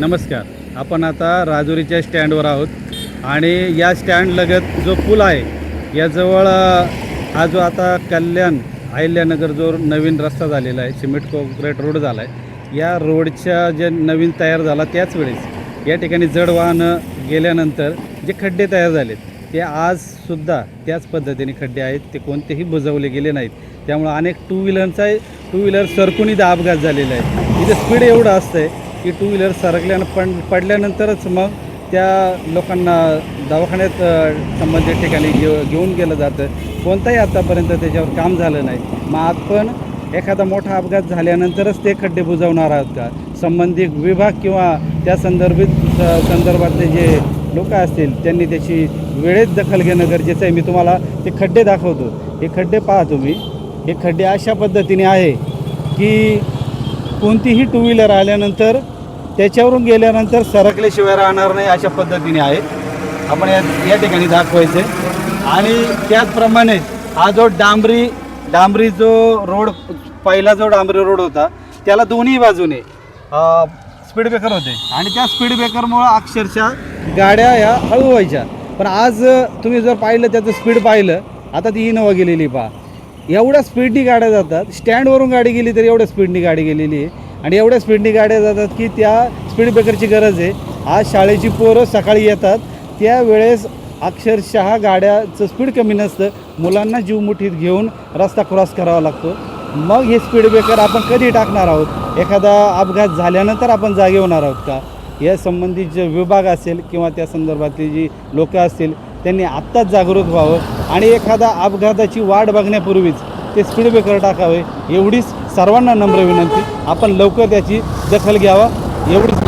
नमस्कार. आपण आता राजुरीच्या स्टँडवर आहोत आणि या स्टँडलगत जो पूल आहे याजवळ हा जो आता कल्याण अहिल्यानगर जो नवीन रस्ता झालेला आहे, सिमेंट काँक्रीट रोड झाला आहे, या रोडच्या जे नवीन तयार झाला त्याच वेळेस या ठिकाणी जड वाहनं गेल्यानंतर जे खड्डे तयार झालेत ते आजसुद्धा त्याच पद्धतीने खड्डे आहेत, ते कोणतेही बुजवले गेले नाहीत. त्यामुळं अनेक टू व्हीलर सरकून इथं अपघात झालेला आहे. इथं स्पीड एवढं असतं आहे की टू व्हीलर सरकल्यानं पडल्यानंतरच मग त्या लोकांना दवाखान्यात संबंधित ठिकाणी घेऊन गेलं जातं. कोणताही आत्तापर्यंत त्याच्यावर काम झालं नाही. मग आपण एखादा मोठा अपघात झाल्यानंतरच ते खड्डे बुजवणार आहोत का? संबंधित विभाग किंवा त्या संदर्भातले जे लोक असतील त्यांनी त्याची वेळेत दखल घेणं गरजेचं आहे. मी तुम्हाला ते खड्डे दाखवतो. हे खड्डे पहा तुम्ही. हे खड्डे अशा पद्धतीने आहे की कोणतीही टू व्हीलर आल्यानंतर त्याच्यावरून गेल्यानंतर सरकल्याशिवाय राहणार नाही अशा पद्धतीने आहेत. आपण या ठिकाणी दाखवायचं आहे. आणि त्याचप्रमाणे हा जो डांबरी जो रोड, पहिला जो डांबरी रोड होता त्याला दोन्ही बाजूने स्पीड ब्रेकर होते आणि त्या स्पीड ब्रेकरमुळं अक्षरशः गाड्या या हळू व्हायच्या. पण आज तुम्ही जर पाहिलं त्याचं स्पीड पाहिलं, आता ती इनोवा गेलेली पहा, एवढ्या स्पीडनी गाड्या जातात. स्टँडवरून गाडी गेली तरी एवढ्या स्पीडनी गाडी गेलेली आहे आणि एवढ्या स्पीडनी गाड्या जातात की त्या स्पीड ब्रेकरची गरज आहे. आज शाळेची पोरं सकाळी येतात त्यावेळेस अक्षरशः गाड्याचं स्पीड कमी नसतं, मुलांना जीव मुठीत घेऊन रस्ता क्रॉस करावा लागतो. मग हे स्पीड ब्रेकर आपण कधी टाकणार आहोत? एखादा अपघात झाल्यानंतर आपण जागे होणार आहोत का? या संबंधित जे विभाग असेल किंवा त्या संदर्भातली जी लोकं असतील त्यांनी आत्ताच जागृत व्हावं आणि एखादा अपघाताची वाट बघण्यापूर्वीच ते स्पीड ब्रेकर टाकावे, एवढीच सर्वांना नम्र विनंती. आपण लवकर त्याची दखल घ्यावा, एवढीच